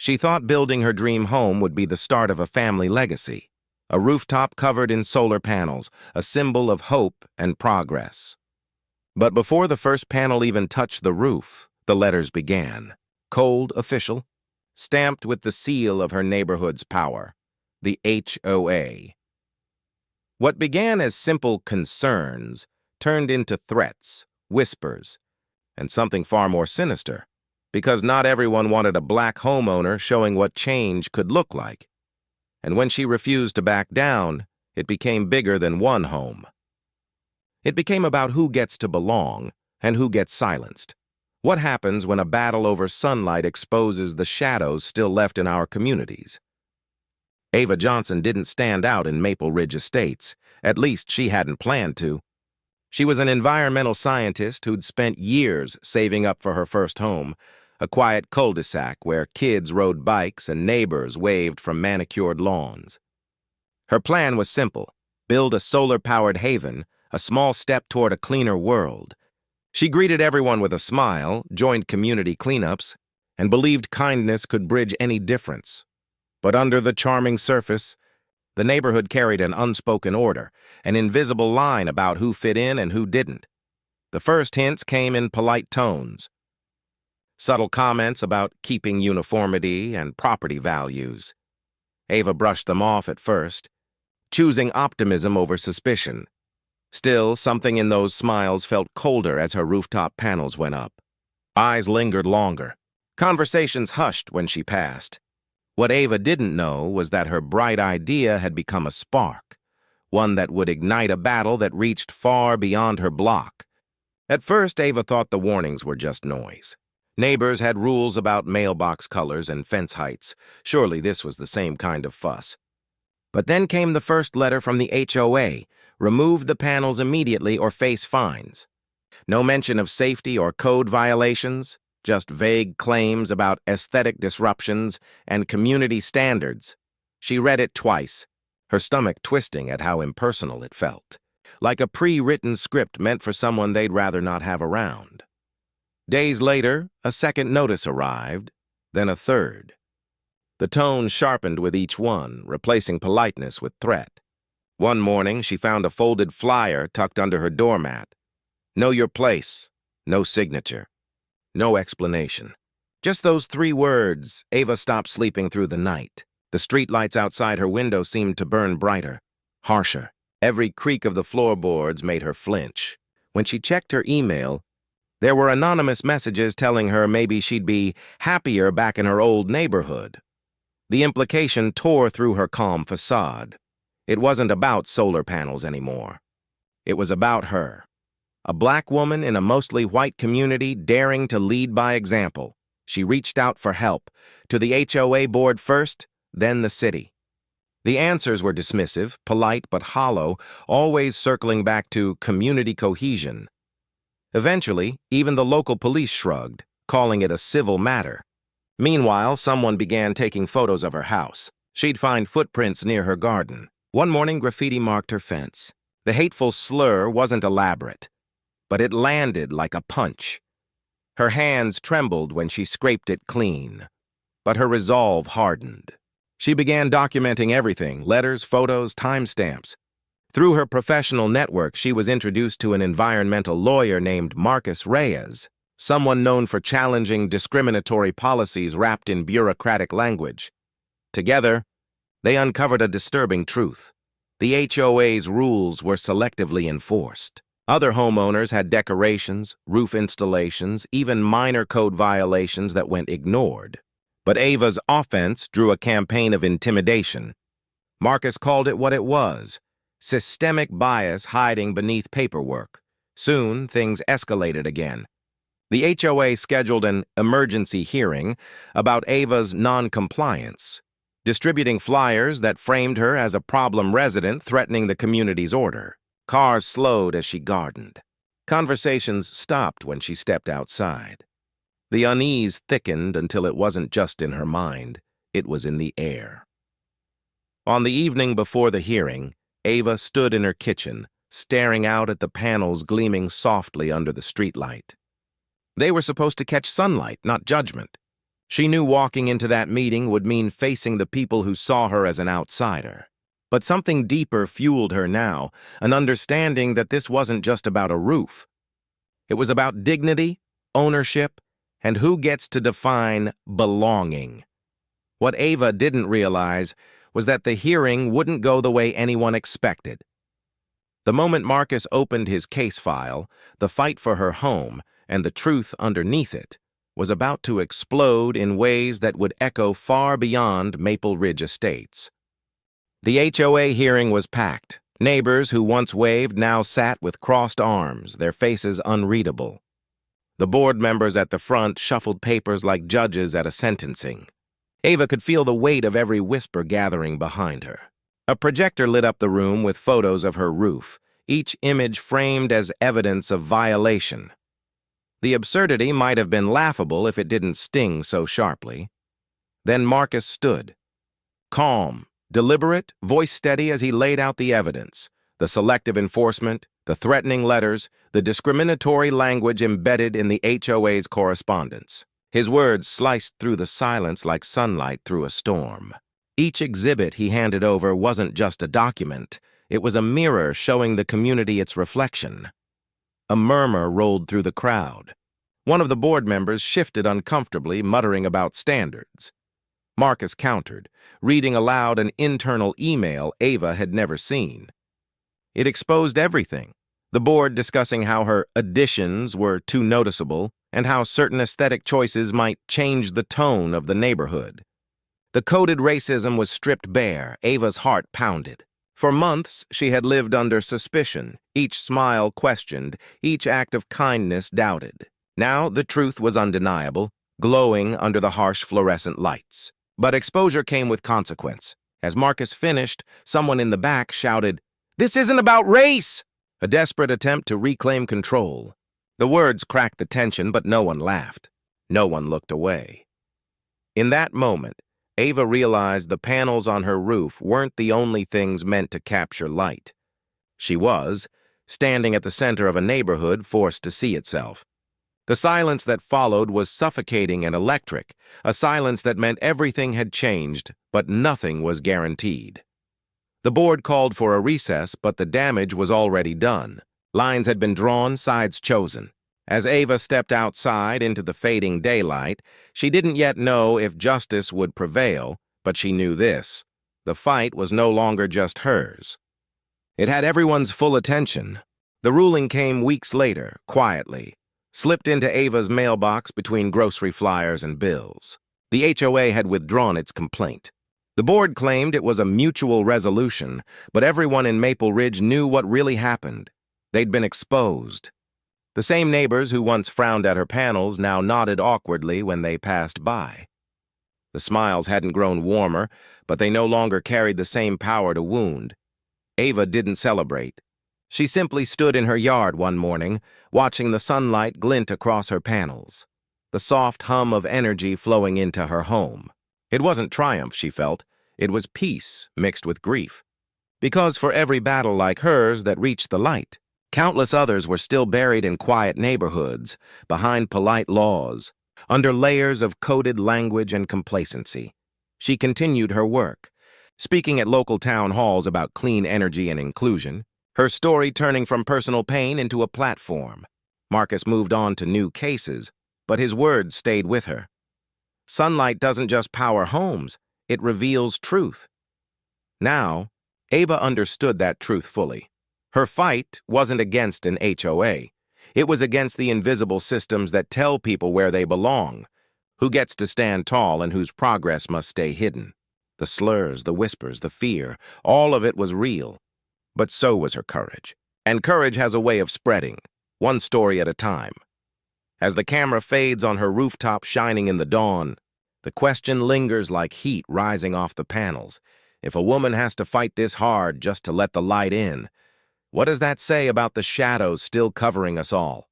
She thought building her dream home would be the start of a family legacy, a rooftop covered in solar panels, a symbol of hope and progress. But before the first panel even touched the roof, the letters began. Cold, official, stamped with the seal of her neighborhood's power, the HOA. What began as simple concerns turned into threats, whispers, and something far more sinister, because not everyone wanted a black homeowner showing what change could look like. And when she refused to back down, it became bigger than one home. It became about who gets to belong and who gets silenced. What happens when a battle over sunlight exposes the shadows still left in our communities? Ava Johnson didn't stand out in Maple Ridge Estates. At least she hadn't planned to. She was an environmental scientist who'd spent years saving up for her first home, a quiet cul-de-sac where kids rode bikes and neighbors waved from manicured lawns. Her plan was simple: build a solar-powered haven, a small step toward a cleaner world. She greeted everyone with a smile, joined community cleanups, and believed kindness could bridge any difference. But under the charming surface, the neighborhood carried an unspoken order, an invisible line about who fit in and who didn't. The first hints came in polite tones. Subtle comments about keeping uniformity and property values. Ava brushed them off at first, choosing optimism over suspicion. Still, something in those smiles felt colder as her rooftop panels went up. Eyes lingered longer. Conversations hushed when she passed. What Ava didn't know was that her bright idea had become a spark, one that would ignite a battle that reached far beyond her block. At first, Ava thought the warnings were just noise. Neighbors had rules about mailbox colors and fence heights. Surely this was the same kind of fuss. But then came the first letter from the HOA. Remove the panels immediately or face fines. No mention of safety or code violations, just vague claims about aesthetic disruptions and community standards. She read it twice, her stomach twisting at how impersonal it felt, like a pre-written script meant for someone they'd rather not have around. Days later, a second notice arrived, then a third. The tone sharpened with each one, replacing politeness with threat. One morning, she found a folded flyer tucked under her doormat. Know your place. No signature. No explanation. Just those 3 words. Ava stopped sleeping through the night. The streetlights outside her window seemed to burn brighter, harsher. Every creak of the floorboards made her flinch. When she checked her email, there were anonymous messages telling her maybe she'd be happier back in her old neighborhood. The implication tore through her calm facade. It wasn't about solar panels anymore. It was about her. A black woman in a mostly white community daring to lead by example. She reached out for help, to the HOA board first, then the city. The answers were dismissive, polite but hollow, always circling back to community cohesion. Eventually, even the local police shrugged, calling it a civil matter. Meanwhile, someone began taking photos of her house. She'd find footprints near her garden. One morning, graffiti marked her fence. The hateful slur wasn't elaborate, but it landed like a punch. Her hands trembled when she scraped it clean, but her resolve hardened. She began documenting everything: letters, photos, timestamps. Through her professional network, she was introduced to an environmental lawyer named Marcus Reyes, someone known for challenging discriminatory policies wrapped in bureaucratic language. Together, they uncovered a disturbing truth. The HOA's rules were selectively enforced. Other homeowners had decorations, roof installations, even minor code violations that went ignored. But Ava's offense drew a campaign of intimidation. Marcus called it what it was: systemic bias hiding beneath paperwork. Soon, things escalated again. The HOA scheduled an emergency hearing about Ava's non-compliance, distributing flyers that framed her as a problem resident threatening the community's order. Cars slowed as she gardened. Conversations stopped when she stepped outside. The unease thickened until it wasn't just in her mind, it was in the air. On the evening before the hearing, Ava stood in her kitchen, staring out at the panels gleaming softly under the streetlight. They were supposed to catch sunlight, not judgment. She knew walking into that meeting would mean facing the people who saw her as an outsider. But something deeper fueled her now, an understanding that this wasn't just about a roof. It was about dignity, ownership, and who gets to define belonging. What Ava didn't realize was that the hearing wouldn't go the way anyone expected. The moment Marcus opened his case file, the fight for her home, and the truth underneath it, was about to explode in ways that would echo far beyond Maple Ridge Estates. The HOA hearing was packed. Neighbors who once waved now sat with crossed arms, their faces unreadable. The board members at the front shuffled papers like judges at a sentencing. Ava could feel the weight of every whisper gathering behind her. A projector lit up the room with photos of her roof, each image framed as evidence of violation. The absurdity might have been laughable if it didn't sting so sharply. Then Marcus stood, calm, deliberate, voice steady as he laid out the evidence, the selective enforcement, the threatening letters, the discriminatory language embedded in the HOA's correspondence. His words sliced through the silence like sunlight through a storm. Each exhibit he handed over wasn't just a document, it was a mirror showing the community its reflection. A murmur rolled through the crowd. One of the board members shifted uncomfortably, muttering about standards. Marcus countered, reading aloud an internal email Ava had never seen. It exposed everything, the board discussing how her additions were too noticeable and how certain aesthetic choices might change the tone of the neighborhood. The coded racism was stripped bare. Ava's heart pounded. For months, she had lived under suspicion, each smile questioned, each act of kindness doubted. Now the truth was undeniable, glowing under the harsh fluorescent lights. But exposure came with consequence. As Marcus finished, someone in the back shouted, "This isn't about race!" A desperate attempt to reclaim control. The words cracked the tension, but no one laughed. No one looked away. In that moment, Ava realized the panels on her roof weren't the only things meant to capture light. She was, standing at the center of a neighborhood forced to see itself. The silence that followed was suffocating and electric, a silence that meant everything had changed, but nothing was guaranteed. The board called for a recess, but the damage was already done. Lines had been drawn, sides chosen. As Ava stepped outside into the fading daylight, she didn't yet know if justice would prevail, but she knew this: the fight was no longer just hers. It had everyone's full attention. The ruling came weeks later, quietly, slipped into Ava's mailbox between grocery flyers and bills. The HOA had withdrawn its complaint. The board claimed it was a mutual resolution, but everyone in Maple Ridge knew what really happened. They'd been exposed. The same neighbors who once frowned at her panels now nodded awkwardly when they passed by. The smiles hadn't grown warmer, but they no longer carried the same power to wound. Ava didn't celebrate. She simply stood in her yard one morning, watching the sunlight glint across her panels, the soft hum of energy flowing into her home. It wasn't triumph, she felt. It was peace mixed with grief. Because for every battle like hers that reached the light, countless others were still buried in quiet neighborhoods, behind polite laws, under layers of coded language and complacency. She continued her work, speaking at local town halls about clean energy and inclusion, her story turning from personal pain into a platform. Marcus moved on to new cases, but his words stayed with her. Sunlight doesn't just power homes, it reveals truth. Now, Ava understood that truth fully. Her fight wasn't against an HOA. It was against the invisible systems that tell people where they belong, who gets to stand tall and whose progress must stay hidden. The slurs, the whispers, the fear, all of it was real. But so was her courage. And courage has a way of spreading, one story at a time. As the camera fades on her rooftop shining in the dawn, the question lingers like heat rising off the panels. If a woman has to fight this hard just to let the light in, what does that say about the shadows still covering us all?